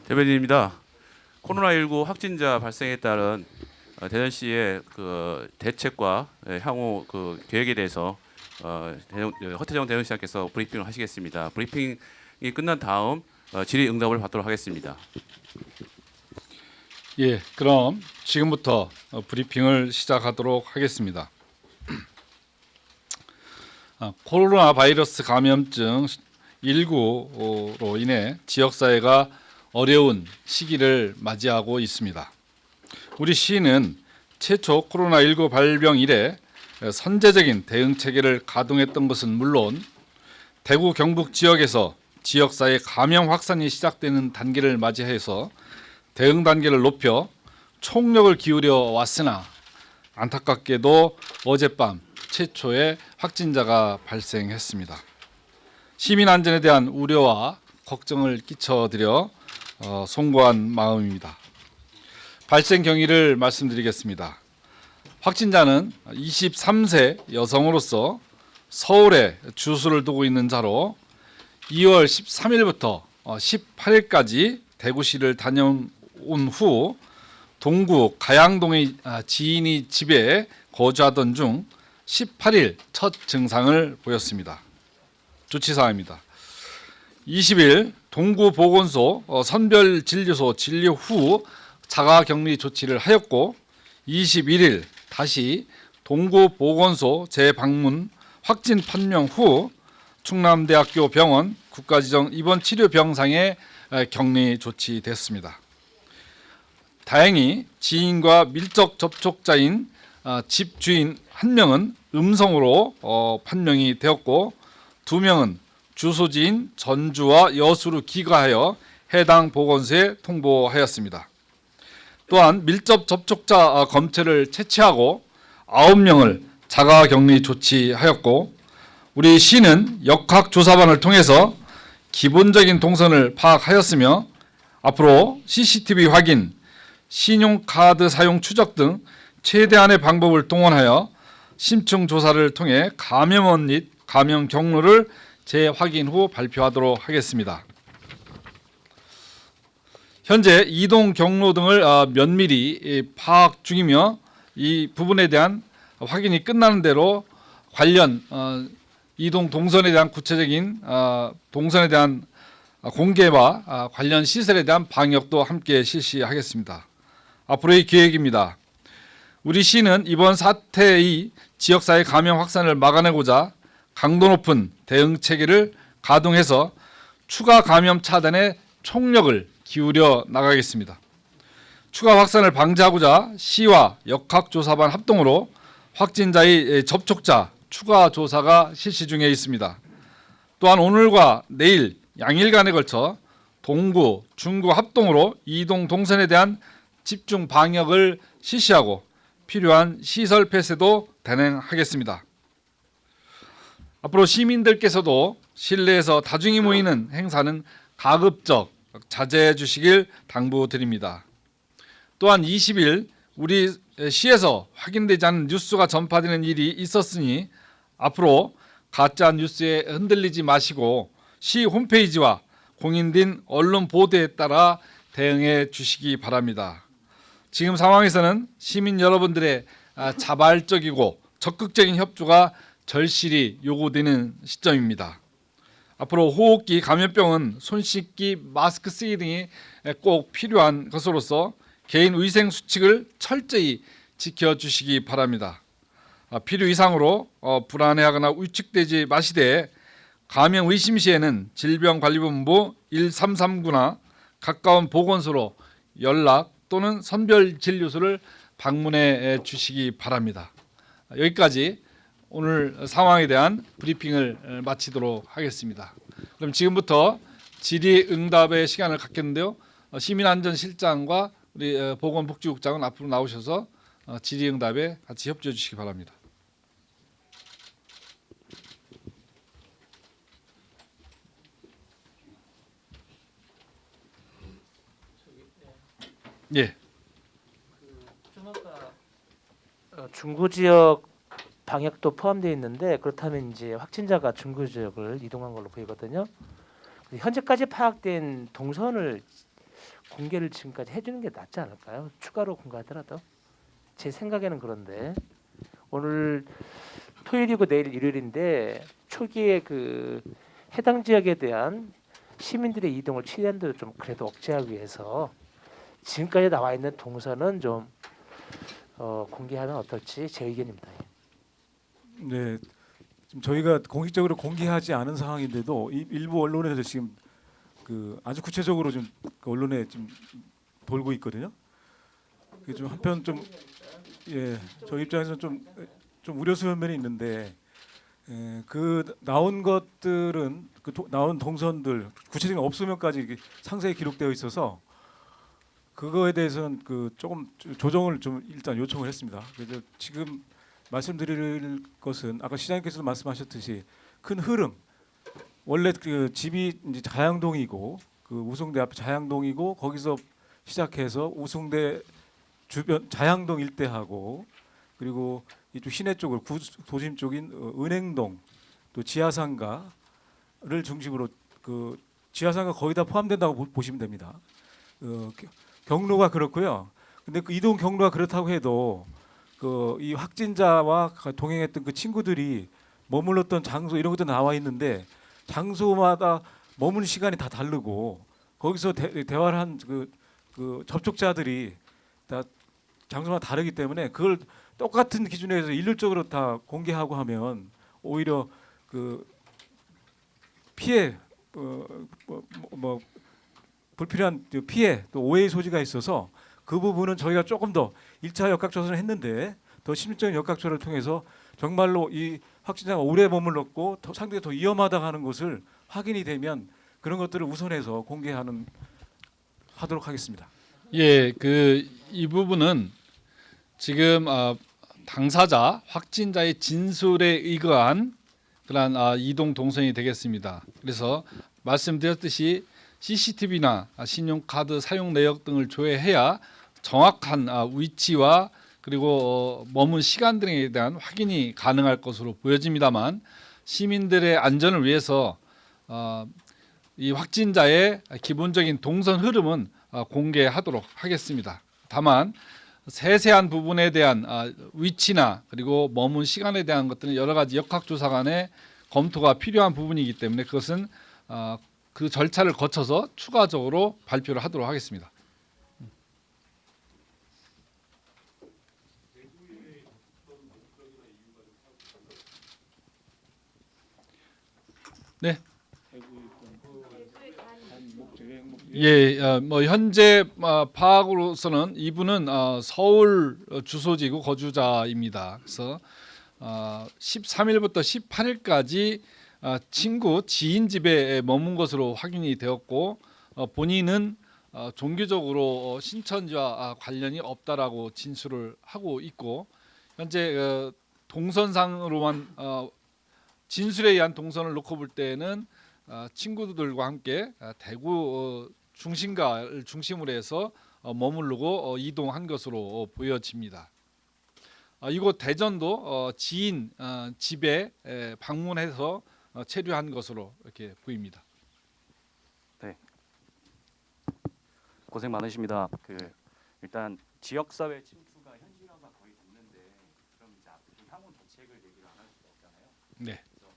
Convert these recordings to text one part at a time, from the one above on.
대변인입니다. 코로나19 확진자 발생에 따른 대전시의 그 대책과 향후 그 계획에 대해서 허태정 대전시장께서 브리핑을 하시겠습니다. 브리핑이 끝난 다음 질의응답을 받도록 하겠습니다. 예, 그럼 지금부터 브리핑을 시작하도록 하겠습니다. 코로나 바이러스 감염증 19로 인해 지역사회가 어려운 시기를 맞이하고 있습니다. 우리 시는 최초 코로나19 발병 이래 선제적인 대응 체계를 가동했던 것은 물론 대구 경북 지역에서 지역사회 감염 확산이 시작되는 단계를 맞이해서 대응 단계를 높여 총력을 기울여 왔으나 안타깝게도 어젯밤 최초의 확진자가 발생했습니다. 시민 안전에 대한 우려와 걱정을 끼쳐드려 송구한 마음입니다. 발생 경위를 말씀드리겠습니다. 확진자는 23세 여성으로서 서울에 주소를 두고 있는 자로 2월 13일부터 18일까지 대구시를 다녀온 후 동구 가양동의 지인이 집에 거주하던 중 18일 첫 증상을 보였습니다. 조치사항입니다. 20일 동구 보건소 선별진료소 진료 후 자가격리 조치를 하였고 21일 다시 동구 보건소 재방문 확진 판명 후 충남대학교 병원 국가지정 입원치료병상에 격리 조치됐습니다. 다행히 지인과 밀접 접촉자인 집주인 1명은 음성으로 판명이 되었고 2명은 주소지인 전주와 여수로 귀가하여 해당 보건소에 통보하였습니다. 또한 밀접 접촉자 검체를 채취하고 9명을 자가격리 조치하였고 우리 시는 역학조사반을 통해서 기본적인 동선을 파악하였으며 앞으로 CCTV 확인, 신용카드 사용 추적 등 최대한의 방법을 동원하여 심층 조사를 통해 감염원 및 감염 경로를 재확인 후 발표하도록 하겠습니다. 현재 이동 경로 등을 면밀히 파악 중이며 이 부분에 대한 확인이 끝나는 대로 관련 이동 동선에 대한 구체적인 동선에 대한 공개와 관련 시설에 대한 방역도 함께 실시하겠습니다. 앞으로의 계획입니다. 우리 시는 이번 사태의 지역사회 감염 확산을 막아내고자 강도 높은 대응 체계를 가동해서 추가 감염 차단에 총력을 기울여 나가겠습니다. 추가 확산을 방지하고자 시와 역학조사반 합동으로 확진자의 접촉자 추가 조사가 실시 중에 있습니다. 또한 오늘과 내일 양일간에 걸쳐 동구, 중구 합동으로 이동 동선에 대한 집중 방역을 실시하고 필요한 시설 폐쇄도 단행하겠습니다. 앞으로 시민들께서도 실내에서 다중이 모이는 행사는 가급적 자제해 주시길 당부드립니다. 또한 20일 우리 시에서 확인되지 않은 뉴스가 전파되는 일이 있었으니 앞으로 가짜 뉴스에 흔들리지 마시고 시 홈페이지와 공인된 언론 보도에 따라 대응해 주시기 바랍니다. 지금 상황에서는 시민 여러분들의 자발적이고 적극적인 협조가 절실히 요구되는 시점입니다. 앞으로 호흡기 감염병은 손 씻기, 마스크 쓰기 등이 꼭 필요한 것으로서 개인 위생 수칙을 철저히 지켜주시기 바랍니다. 필요 이상으로 불안해하거나 위축되지 마시되 감염 의심 시에는 질병관리본부 1339나 가까운 보건소로 연락 또는 선별진료소를 방문해 주시기 바랍니다. 여기까지 오늘 상황에 대한 브리핑을 마치도록 하겠습니다. 그럼 지금부터 질의응답의 시간을 갖겠는데요. 시민안전실장과 우리 보건복지국장은 앞으로 나오셔서 질의응답에 같이 협조해 주시기 바랍니다. 예. 좀 아까 중구 지역 방역도 포함되어 있는데 그렇다면 이제 확진자가 중구 지역을 이동한 걸로 보이거든요. 현재까지 파악된 동선을 공개를 지금까지 해주는 게 낫지 않을까요? 추가로 공개하더라도 제 생각에는 그런데 오늘 토요일이고 내일 일요일인데 초기에 그 해당 지역에 대한 시민들의 이동을 최대한도 좀 그래도 억제하기 위해서 지금까지 나와 있는 동선은 좀 공개하면 어떨지 제 의견입니다. 네, 지금 저희가 공식적으로 공개하지 않은 상황인데도 일부 언론에서 지금 그 아주 구체적으로 좀 언론에 좀 돌고 있거든요. 그게 좀 한편 좀 저희 입장에서는 좀 우려스러운 면이 있는데 그 나온 것들은 나온 동선들 구체적인 없으면까지 이게 상세히 기록되어 있어서 그거에 대해서는 그 조금 조정을 좀 일단 요청을 했습니다. 그래서 지금 말씀드릴 것은 아까 시장님께서도 말씀하셨듯이 큰 흐름 원래 그 집이 이제 자양동이고 그 우승대 앞에 자양동이고 거기서 시작해서 우승대 주변 자양동 일대하고 그리고 이쪽 시내 쪽을 도심 쪽인 은행동 또 지하상가를 중심으로 그 지하상가 거의 다 포함된다고 보시면 됩니다. 경로가 그렇고요. 근데 그 이동 경로가 그렇다고 해도 그 이 확진자와 동행했던 그 친구들이 머물렀던 장소 이런 것도 나와 있는데 장소마다 머무는 시간이 다 다르고 거기서 대화를 한 그 접촉자들이 다 장소마다 다르기 때문에 그걸 똑같은 기준에서 일률적으로 다 공개하고 하면 오히려 그 피해 불필요한 피해 또 오해의 소지가 있어서 그 부분은 저희가 조금 더 1차 역학조사를 했는데 더 심리적인 역학조사를 통해서 정말로 이 확진자가 오래 머물렀고 상대가 더 위험하다고 하는 것을 확인이 되면 그런 것들을 우선해서 공개하도록 하겠습니다. 예, 그 이 부분은 지금 당사자 확진자의 진술에 의거한 그러한 이동 동선이 되겠습니다. 그래서 말씀드렸듯이 CCTV나 신용카드 사용 내역 등을 조회해야 정확한 위치와 그리고 머문 시간 등에 대한 확인이 가능할 것으로 보여집니다만 시민들의 안전을 위해서 이 확진자의 기본적인 동선 흐름은 공개하도록 하겠습니다. 다만 세세한 부분에 대한 위치나 그리고 머문 시간에 대한 것들은 여러 가지 역학조사 간의 검토가 필요한 부분이기 때문에 그것은 그 절차를 거쳐서 추가적으로 발표를 하도록 하겠습니다. 네. 예, 뭐 현재 파악으로서는 이분은 서울 주소지고 거주자입니다. 그래서 13일부터 18일까지 친구 지인 집에 머문 것으로 확인이 되었고 본인은 종교적으로 신천지와 관련이 없다라고 진술을 하고 있고 현재 동선상으로만 진술에 의한 동선을 놓고 볼 때는 친구들과 함께 대구 중심가를 중심으로 해서 머무르고 이동한 것으로 보여집니다. 이곳 대전도 지인 집에 방문해서 체류한 것으로 이렇게 보입니다. 고생 많으십니다. 일단 지역사회 침투가 현실화가 거의 됐는데 그럼 이제 앞으로 향후 대책을 얘기를 안 할 수가 없잖아요. 네. 그래서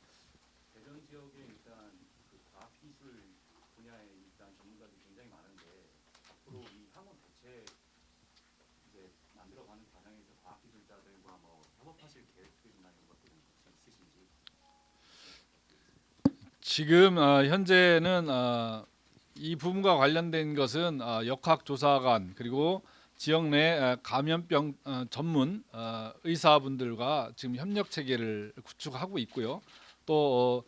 대전 지역에 일단 그 과학기술 분야에 일단 전문가들이 굉장히 많은데 앞으로 이 향후 대책 이제 만들어가는 과정에서 과학기술자들과 뭐 협업하실 계획들이나 이런 것들은 혹시 있으신지? 지금 현재는 이 부분과 관련된 것은 역학조사관 그리고 지역 내 감염병 전문 의사분들과 지금 협력 체계를 구축하고 있고요. 또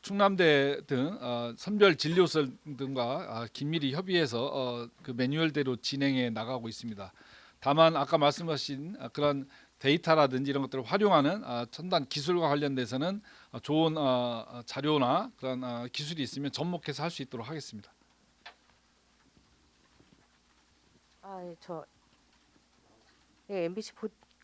충남대 등 선별 진료소 등과 긴밀히 협의해서 그 매뉴얼대로 진행해 나가고 있습니다. 다만 아까 말씀하신 그런 데이터라든지 이런 것들을 활용하는 첨단 기술과 관련돼서는 좋은 자료나 그런 기술이 있으면 접목해서 할 수 있도록 하겠습니다. 예, MBC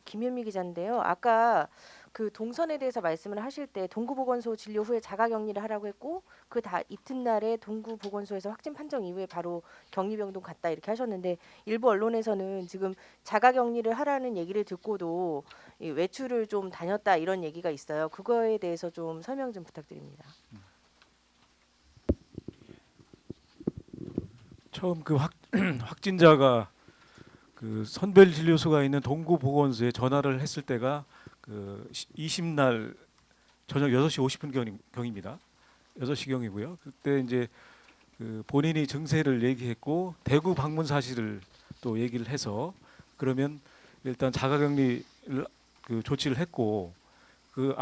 김현미 기자인데요. 아까 그 동선에 대해서 말씀을 하실 때 동구보건소 진료 후에 자가격리를 하라고 했고 그 다 이튿날에 동구보건소에서 확진 판정 이후에 바로 격리병동 갔다 이렇게 하셨는데 일부 언론에서는 지금 자가격리를 하라는 얘기를 듣고도 이 외출을 좀 다녔다 이런 얘기가 있어요. 그거에 대해서 좀 설명 좀 부탁드립니다. 처음 그 확진자가 그 선별진료소가 있는 동구보건소에 전화를 했을 때가 그 20날 저녁 6시 50분 경입니다. 6시 경이고요. 그때 이제 그 본인이 증세를 얘기했고 대구 방문 사실을 또 얘기를 해서 그러면 일단 자가격리를 그 조치를 했고 그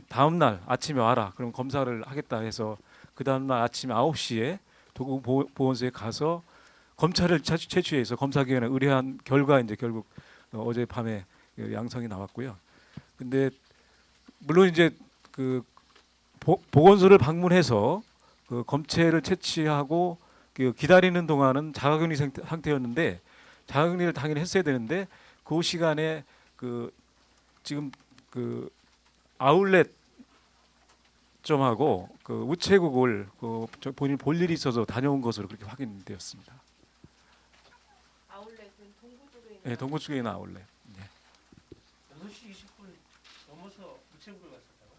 다음 날 아침에 와라. 그럼 검사를 하겠다 해서 그 다음 날 아침 9시에 도구보건소에 가서 검찰을 채취해서 검사기관에 의뢰한 결과 이제 결국 어제 밤에 양성이 나왔고요. 근데 물론 이제 그 보건소를 방문해서 그 검체를 채취하고 그 기다리는 동안은 자가격리 상태였는데 자가격리를 당연히 했어야 되는데 그 시간에 그 지금 그 아울렛 점하고 그 우체국을 그 본인 볼 일이 있어서 다녀온 것으로 그렇게 확인되었습니다. 아울렛은 동구 쪽에 있는 네, 동구 쪽에 있는 아울렛. 네. 6시 20분 넘어서 우체국을 갔었다고?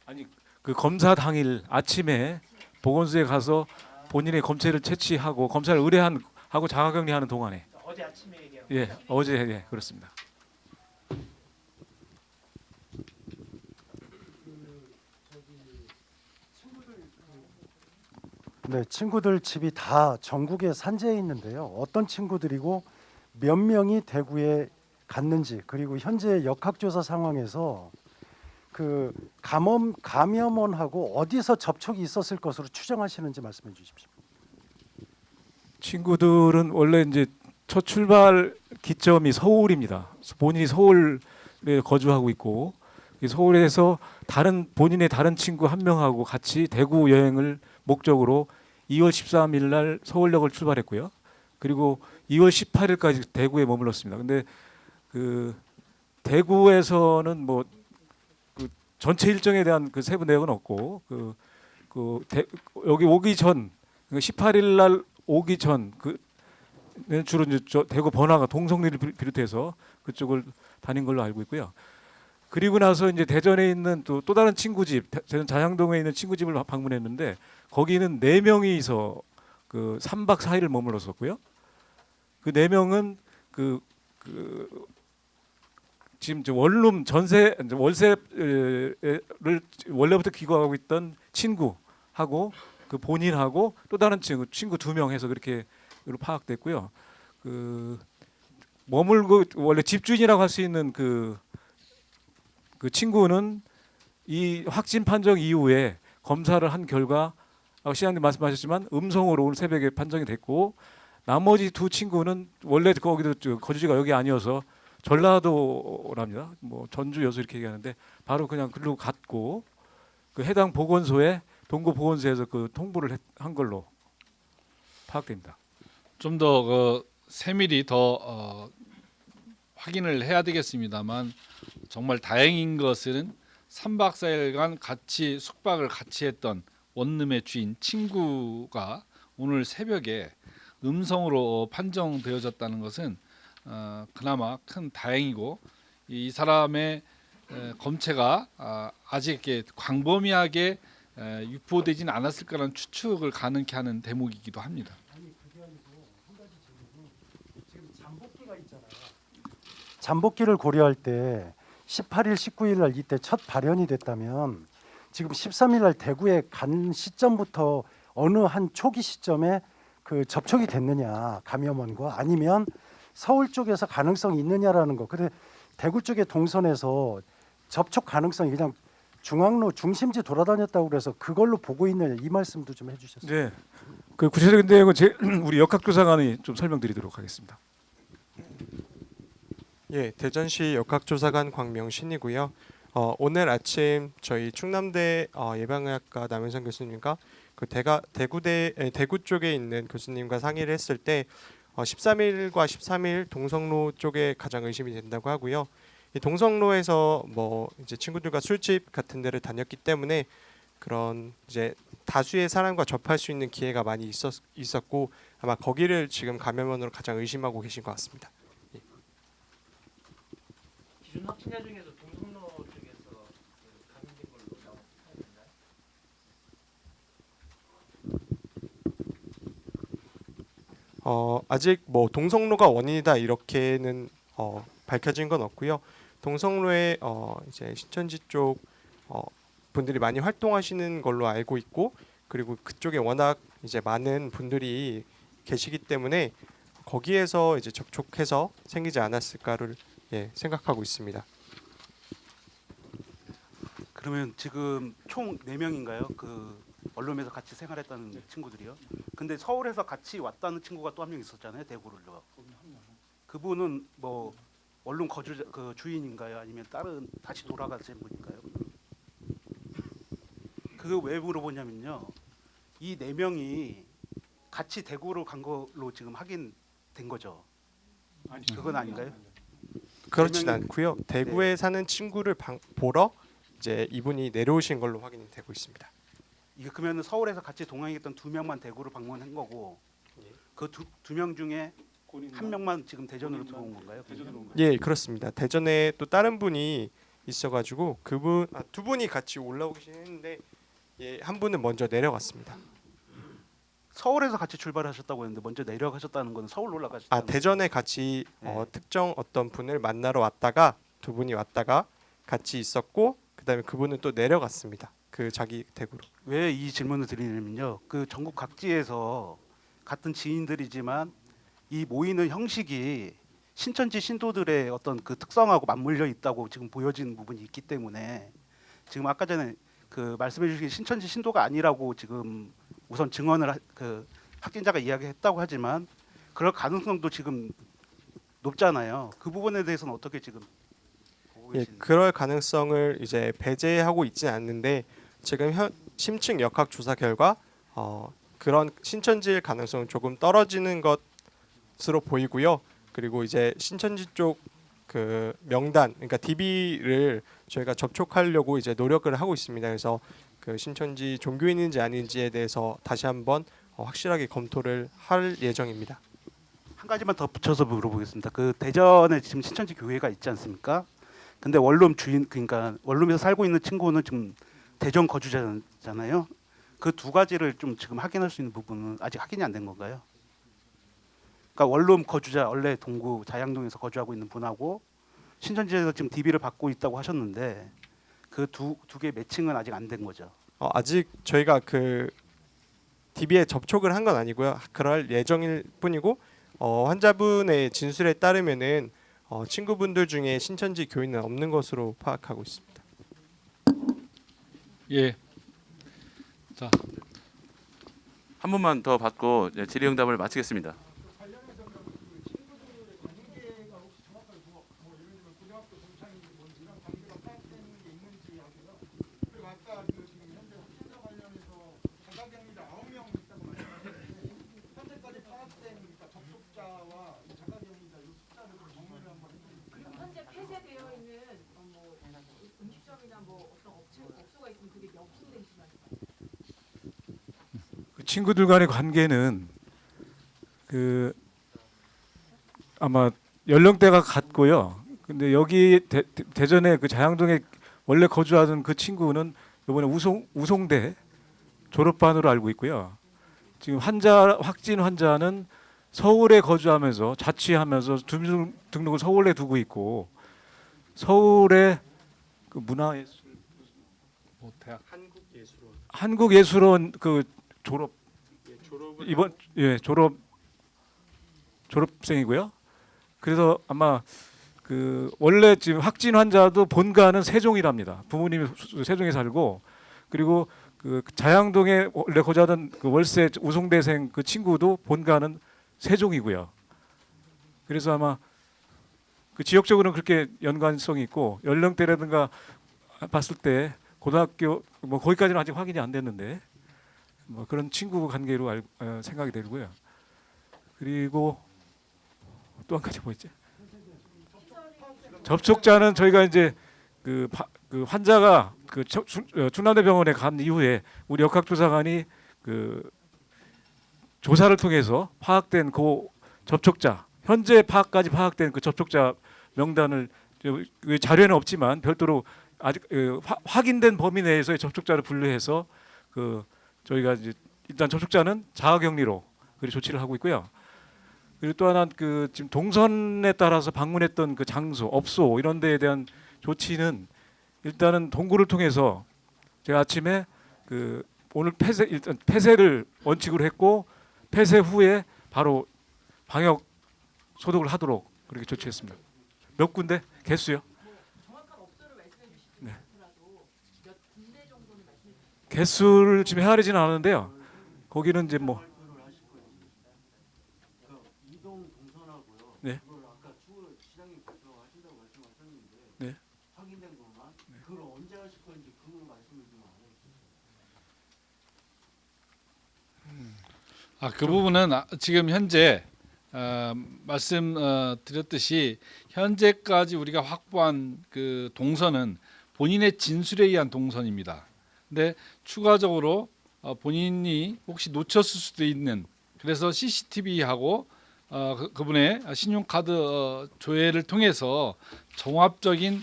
아니 그 검사 당일 아침에 보건소에 가서 본인의 검체를 채취하고 검사를 의뢰하고 자가격리하는 동안에 어제 아침에 얘기한 예 어제 예 그렇습니다. 네, 친구들 집이 다 전국에 산재해 있는데요. 어떤 친구들이고 몇 명이 대구에 갔는지 그리고 현재 역학조사 상황에서 그 감염원하고 어디서 접촉이 있었을 것으로 추정하시는지 말씀해 주십시오. 친구들은 원래 이제 첫 출발 기점이 서울입니다. 본인이 서울에 거주하고 있고 서울에서 본인의 다른 친구 한 명하고 같이 대구 여행을 목적으로 2월 13일 날 서울역을 출발했고요. 그리고 2월 18일까지 대구에 머물렀습니다. 근데 그 대구에서는 뭐 그 전체 일정에 대한 그 세부 내역은 없고 여기 오기 전 18일 날 오기 전 주로 이제 대구 번화가 동성리를 비롯해서 그쪽을 다닌 걸로 알고 있고요. 그리고 나서 이제 대전에 있는 또 다른 친구 집, 대전 자양동에 있는 친구 집을 방문했는데 거기는 4명이서 그 3박 4일을 머물렀었고요. 그 4명은 지금 원룸 월세를 원래부터 기거하고 있던 친구하고 그 본인하고 또 다른 친구 2명 해서 그렇게 파악됐고요. 머물고 원래 집주인이라고 할 수 있는 그 친구는 이 확진 판정 이후에 검사를 한 결과 시장님 말씀하셨지만 음성으로 오늘 새벽에 판정이 됐고 나머지 2 친구는 원래 거기도 거주지가 여기 아니어서 전라도랍니다. 뭐 전주 여수 이렇게 얘기하는데 바로 그냥 글로 갔고 그 해당 보건소에 동구 보건소에서 그 통보를 한 걸로 파악됩니다. 좀 더 세밀히 더 확인을 해야 되겠습니다만 정말 다행인 것은 3박 4일간 같이 숙박을 같이 했던 원룸의 주인 친구가 오늘 새벽에 음성으로 판정되어졌다는 것은 그나마 큰 다행이고 이 사람의 검체가 아직 이렇게 광범위하게 유포되지는 않았을 거라는 추측을 가능케 하는 대목이기도 합니다. 잠복기를 고려할 때 18일, 19일 날 이때 첫 발현이 됐다면 지금 13일 날 대구에 간 시점부터 어느 한 초기 시점에 그 접촉이 됐느냐 감염원과 아니면 서울 쪽에서 가능성이 있느냐라는 거. 근데 대구 쪽의 동선에서 접촉 가능성이 그냥 중앙로 중심지 돌아다녔다고 그래서 그걸로 보고 있느냐 이 말씀도 좀 해주셨어요. 네, 그 구체적인 내용은 우리 역학조사관이 좀 설명드리도록 하겠습니다. 예, 대전시 역학조사관 광명신이고요. 오늘 아침 저희 충남대 예방의학과 남현선 교수님과 그 대구 쪽에 있는 교수님과 상의를 했을 때 13일과 13일 동성로 쪽에 가장 의심이 된다고 하고요. 이 동성로에서 뭐 이제 친구들과 술집 같은 데를 다녔기 때문에 그런 이제 다수의 사람과 접할 수 있는 기회가 많이 있었고 아마 거기를 지금 감염원으로 가장 의심하고 계신 것 같습니다. 기존 확진자 중에서 동성로 쪽에서 감염된 걸로 나왔나요? 아직 뭐 동성로가 원인이다 이렇게는 밝혀진 건 없고요. 동성로에 이제 신천지 쪽 분들이 많이 활동하시는 걸로 알고 있고 그리고 그쪽에 워낙 이제 많은 분들이 계시기 때문에 거기에서 이제 접촉해서 생기지 않았을까를 생각하고 있습니다. 그러면 지금 총 4명인가요? 그 원룸에서 같이 생활했다는 친구들이요. 근데 서울에서 같이 왔다는 친구가 또 한 명 있었잖아요. 대구를요. 그분은 뭐 원룸 거주자 그 주인인가요? 아니면 다른 다시 돌아가신 분인가요? 그거 왜 물어보냐면요. 이 4명이 같이 대구로 간 걸로 지금 확인된 거죠. 그건 아닌가요? 그렇진 분명히- 않고요. 대구에 사는 친구를 보러 이제 이분이 내려오신 걸로 확인이 되고 있습니다. 이게 그러면 서울에서 같이 동행했던 2명만 대구를 방문한 거고 그 두 명 중에 한 명만 지금 대전으로 들어온 건가요? 예, 그렇습니다. 대전에 또 다른 분이 있어가지고 그분 두 분이 같이 올라오긴 했는데 한 분은 먼저 내려갔습니다. 서울에서 같이 출발하셨다고 했는데 먼저 내려가셨다는 건 서울 올라가셨다는 대전에 같이 네. 특정 어떤 분을 만나러 왔다가 두 분이 왔다가 같이 있었고 그다음에 그분은 또 내려갔습니다. 그 자기 댁으로. 왜 이 질문을 드리냐면요. 그 전국 각지에서 같은 지인들이지만 이 모이는 형식이 신천지 신도들의 어떤 그 특성하고 맞물려 있다고 지금 보여지는 부분이 있기 때문에 지금 아까 전에 그 말씀해 주신 신천지 신도가 아니라고 지금 우선 증언을 그 확진자가 이야기했다고 하지만 그럴 가능성도 지금 높잖아요. 그 부분에 대해서는 어떻게 지금 보고 예, 계시는지. 그럴 가능성을 이제 배제하고 있지는 않는데 지금 심층 역학 조사 결과 그런 신천지일 가능성은 조금 떨어지는 것으로 보이고요. 그리고 이제 신천지 쪽 그 명단, 그러니까 DB를 저희가 접촉하려고 이제 노력을 하고 있습니다. 그래서 그 신천지 종교인인지 아닌지에 대해서 다시 한번 확실하게 검토를 할 예정입니다. 한 가지만 더 붙여서 물어보겠습니다. 그 대전에 지금 신천지 교회가 있지 않습니까? 근데 원룸 주인 그러니까 원룸에서 살고 있는 친구는 지금 대전 거주자잖아요. 그 두 가지를 좀 지금 확인할 수 있는 부분은 아직 확인이 안 된 건가요? 그러니까 원룸 거주자 원래 동구 자양동에서 거주하고 있는 분하고 신천지에서 지금 DB를 받고 있다고 하셨는데 그 두 개 매칭은 아직 안 된 거죠. 아직 저희가 그 DB에 접촉을 한 건 아니고요. 그럴 예정일 뿐이고 환자분의 진술에 따르면은 친구분들 중에 신천지 교인은 없는 것으로 파악하고 있습니다. 예. 한 분만 더 받고 질의응답을 마치겠습니다. 현재 폐쇄되어 있는 음식점이나 어떤 업소가 있으면 그게 몇 분 되시나요? 그 친구들 간의 관계는 그 아마 연령대가 같고요. 근데 여기 대전에 그 자양동에 원래 거주하던 그 친구는 이번에 우송대 졸업반으로 알고 있고요. 지금 확진 환자는 서울에 거주하면서 자취하면서 주민 등록을 서울에 두고 있고 서울에 그 문화예술 대학 한국예술원 그 이번 졸업생이고요. 그래서 아마 그 원래 지금 확진 환자도 본가는 세종이랍니다. 부모님이 세종에 살고 그리고 그 자양동에 원래 거주하던 그 월세 우송대생 그 친구도 본가는 세종이고요. 그래서 아마 그 지역적으로는 그렇게 연관성이 있고 연령대라든가 봤을 때 고등학교 뭐 거기까지는 아직 확인이 안 됐는데 뭐 그런 친구 관계로 생각이 들고요. 그리고 또 한 가지 뭐 있지? 접촉자는 저희가 이제 그 환자가 충남대병원에 간 이후에 우리 역학조사관이 그 조사를 통해서 파악된 그 접촉자, 현재 파악된 그 접촉자 명단을 자료에는 없지만 별도로 아직 확인된 범위 내에서의 접촉자를 분류해서 그 저희가 이제 일단 접촉자는 자가격리로 그리고 조치를 하고 있고요. 그리고 또 하나 그 지금 동선에 따라서 방문했던 그 장소, 업소 이런 데에 대한 조치는 일단은 동구를 통해서 제가 아침에 그 오늘 일단 폐쇄를 원칙으로 했고 폐쇄 후에 바로 방역 소독을 하도록 그렇게 조치했습니다. 몇 군데 개수요? 정확한 업소를 말씀해 주시지 네. 않더라도 몇 군데 정도는 말씀해 주시죠. 개수를 지금 헤아리지는 않았는데요. 거기는 이제 뭐 이동 동선하고요. 네. 그걸 아까 추후 시장님 발표하신다고 말씀하셨는데 네. 확인된 것만 그걸 언제 하실 건지 그 말씀을 좀 안 해주세요. 그 부분은 지금 현재 말씀드렸듯이 현재까지 우리가 확보한 그 동선은 본인의 진술에 의한 동선입니다. 근데 추가적으로 본인이 혹시 놓쳤을 수도 있는 그래서 CCTV하고 그분의 신용카드 조회를 통해서 종합적인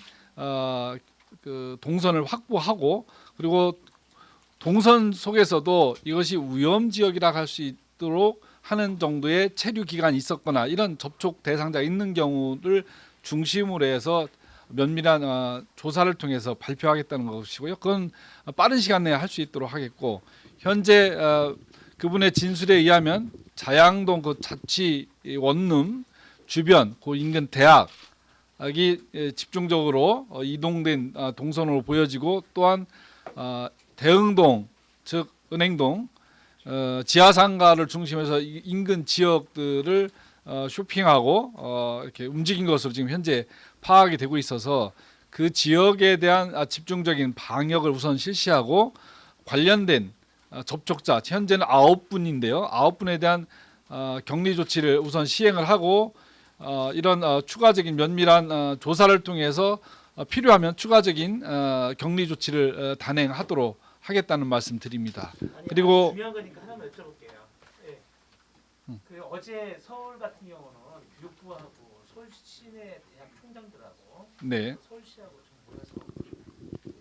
그 동선을 확보하고 그리고 동선 속에서도 이것이 위험 지역이라 할 수 있도록 하는 정도의 체류 기간이 있었거나 이런 접촉 대상자가 있는 경우를 중심으로 해서 면밀한 조사를 통해서 발표하겠다는 것이고요. 그건 빠른 시간 내에 할 수 있도록 하겠고 현재 그분의 진술에 의하면 자양동 그 자치 원룸 주변 그 인근 대학이 집중적으로 이동된 동선으로 보여지고 또한 대흥동 즉 은행동 지하상가를 중심해서 인근 지역들을 쇼핑하고 이렇게 움직인 것으로 지금 현재 파악이 되고 있어서 그 지역에 대한 집중적인 방역을 우선 실시하고 관련된 접촉자 현재는 9분인데요. 9분에 대한 격리 조치를 우선 시행을 하고 이런 추가적인 면밀한 조사를 통해서 필요하면 추가적인 격리 조치를 단행하도록 하겠다는 말씀드립니다. 그리고 중요한 거니까 하나만 여쭤볼게요. 예. 그 어제 서울 같은 경우는 교육부하고 서울 시내 대학 총장들하고 네. 서울시하고 좀 모여서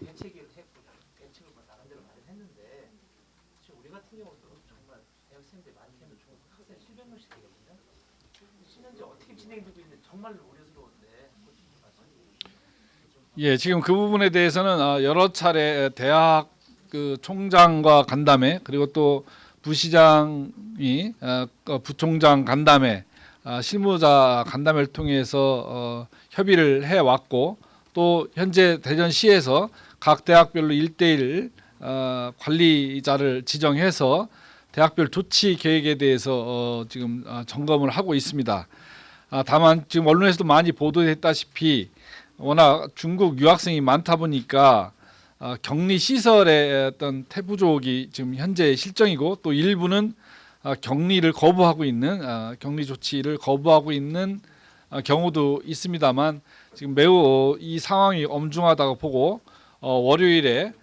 대책을 했고 대책을 나름대로 마련했는데 지금 우리 같은 경우도 정말 대학생들 많이 있는 중 학생 700명씩 되거든요. 신현재 어떻게 진행되고 있는지 정말 우려스러운데 예, 지금 그 부분에 대해서는 여러 차례 대학 그 총장과 간담회 그리고 또 부시장이 부총장 간담회 실무자 간담회를 통해서 협의를 해왔고 또 현재 대전시에서 각 대학별로 1대1 관리자를 지정해서 대학별 조치 계획에 대해서 지금 점검을 하고 있습니다. 다만 지금 언론에서도 많이 보도됐다시피 워낙 중국 유학생이 많다 보니까 격리 시설의 어떤 태부족이 지금 현재 실정이고 또 일부는 격리를 거부하고 있는 격리 조치를 거부하고 있는 경우도 있습니다만 지금 매우 이 상황이 엄중하다고 보고 월요일에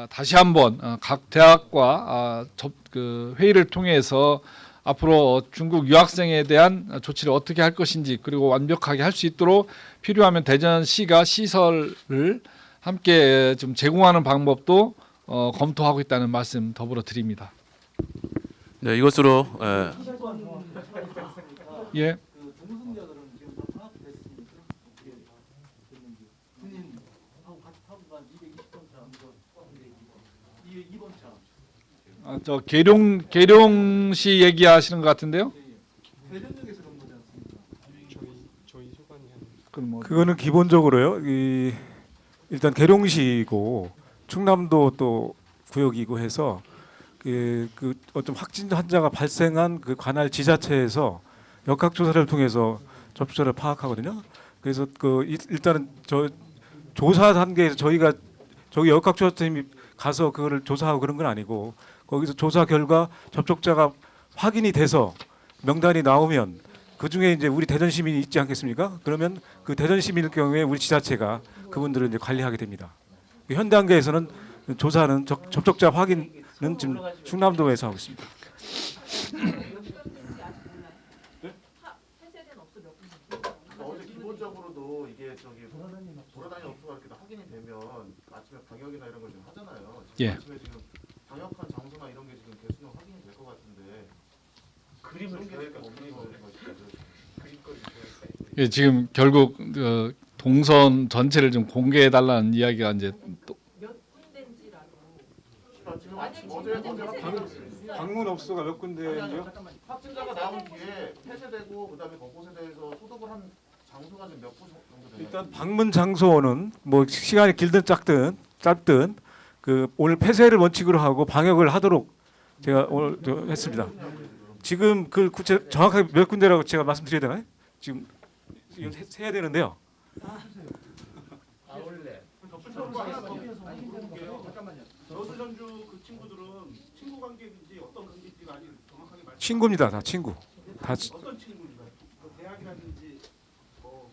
다시 한번 각 대학과 그 회의를 통해서 앞으로 중국 유학생에 대한 조치를 어떻게 할 것인지 그리고 완벽하게 할 수 있도록 필요하면 대전시가 시설을 함께 좀 제공하는 방법도 검토하고 있다는 말씀 더불어 드립니다. 네, 이것으로 예. 그 동승자들은 지금 다 파악이 됐습니까? 어떻게 됐는지. 군인하고 같이 타고 간 220번 차, 2번 차. 저 계룡시 얘기하시는 것 같은데요? 대전역에서 간 거지 않습니까? 저희 소관이 한 그건 뭐 그거는 기본적으로요. 일단 계룡시고 충남도 또 구역이고 해서 그 어떤 확진 환자가 발생한 그 관할 지자체에서 역학조사를 통해서 접촉자를 파악하거든요. 그래서 일단은 저 조사 단계에서 저기 역학조사팀이 가서 그거를 조사하고 그런 건 아니고 거기서 조사 결과 접촉자가 확인이 돼서 명단이 나오면 그 중에 이제 우리 대전 시민이 있지 않겠습니까? 그러면 그 대전 시민일 경우에 우리 지자체가 그분들을 이제 관리하게 됩니다. 현 단계에서는 조사는 접촉자 확인은 지금 충남도에서 하고 있습니다. 어제 기본적으로도 이게 돌아다니는 업소가 이렇게 확인이 되면 아침에 방역이나 이런 걸 좀 하잖아요. 예. 아침에 지금 방역한 장소나 이런 게 지금 개수는 확인이 될 것 같은데 그림을 계획 없는 거죠. 예, 지금 결국 동선 전체를 좀 공개해 달라는 이야기가 이제 또 지금 어제 방문 업소가 몇 군데인데요? 확진자가 나온 뒤에 폐쇄되고 그다음에 그곳에 대해서 소독을 한 장소가 지금 몇 곳 정도 되나요? 일단 방문 장소는 뭐 시간이 길든 짧든 그 오늘 폐쇄를 원칙으로 하고 방역을 하도록 제가 오늘 했습니다. 지금 그 구체 정확하게 몇 군데라고 제가 말씀드려야 되나요? 지금 이건 세야 되는데요. 잠깐만요. 저수전주 그 친구들은 친구 관계인지 어떤 관계인지가 아직 정확하게 말씀. 친구입니다. 다 친구. 다 어떤 친구입니까? 대학이라든지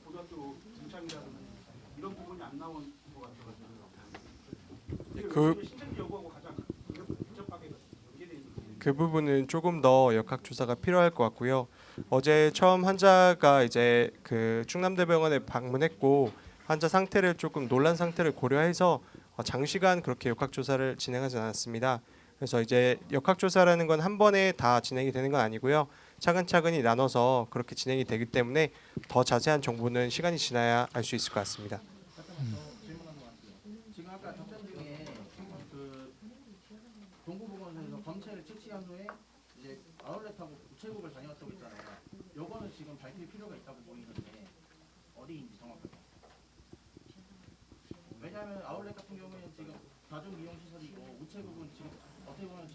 고등학교 동창이라든지 이런 부분이 안 나온 것 같아가지고. 신천지 여고하고 가장 밀접하게 연계돼 있는. 그 부분은 조금 더 역학 조사가 필요할 것 같고요. 어제 처음 환자가 이제 그 충남대병원에 방문했고 환자 상태를 조금 놀란 상태를 고려해서 장시간 그렇게 역학 조사를 진행하지 않았습니다. 그래서 이제 역학 조사라는 건 한 번에 다 진행이 되는 건 아니고요. 차근차근히 나눠서 그렇게 진행이 되기 때문에 더 자세한 정보는 시간이 지나야 알 수 있을 것 같습니다. 지금 아까 답변 중에 그 동구보건소에서 검체를 채취한 후에 이제 아울렛하고 우체국을 다녀왔다고 했잖아요. 요거는 지금 밝힐 필요가 있다고 보이는데 어디인지 정확하게. 왜냐하면 아울렛 같은 경우에는 지금 다중 이용 시설이고 우체국은 지금 어떻게 보면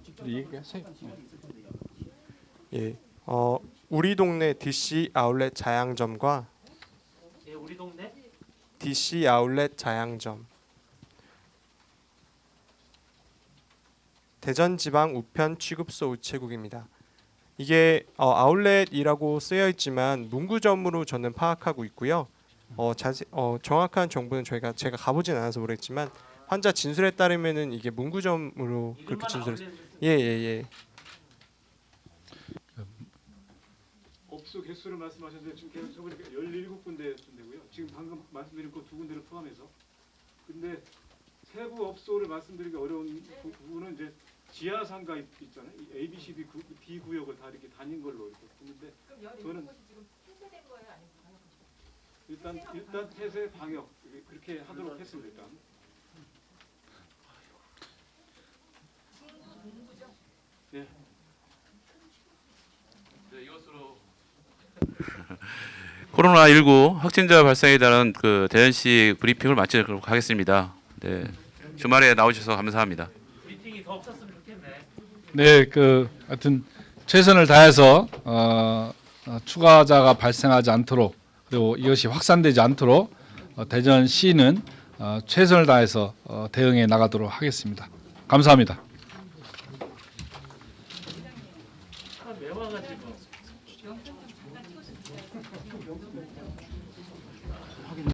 직접 접촉한 직원이 있을 텐데요. 예, 우리 동네 DC 아울렛 자양점과 예, 우리 동네 DC 아울렛 자양점, 대전지방 우편 취급소 우체국입니다. 이게 아울렛이라고 쓰여 있지만 문구점으로 저는 파악하고 있고요. 정확한 정보는 제가 가보진 않아서 모르겠지만 환자 진술에 따르면은 이게 문구점으로 그렇게 진술했어요. 예. 업소 개수를 말씀하셨는데 지금 계속 적으니까 17군데인데고요. 지금 방금 말씀드린 그 두 군데를 포함해서. 근데 세부 업소를 말씀드리기 어려운 부분은 이제 지하 상가 있잖아요. 이 A, B, C, D 구역을 다 이렇게 다닌 걸로 이렇게 보는데 저는 지금 폐쇄된 거예요, 아니면 방역? 일단 폐쇄 방역 그렇게 하도록 했습니다. 일단. 네. 네, 이것으로 코로나19 확진자 발생에 대한 그 대전시 브리핑을 마치도록 하겠습니다. 네, 주말에 나오셔서 감사합니다. 브리핑이 더 없었으면 좋겠네. 네, 하여튼 최선을 다해서 추가자가 발생하지 않도록 그리고 이것이 확산되지 않도록 대전시는 최선을 다해서 대응해 나가도록 하겠습니다. 감사합니다.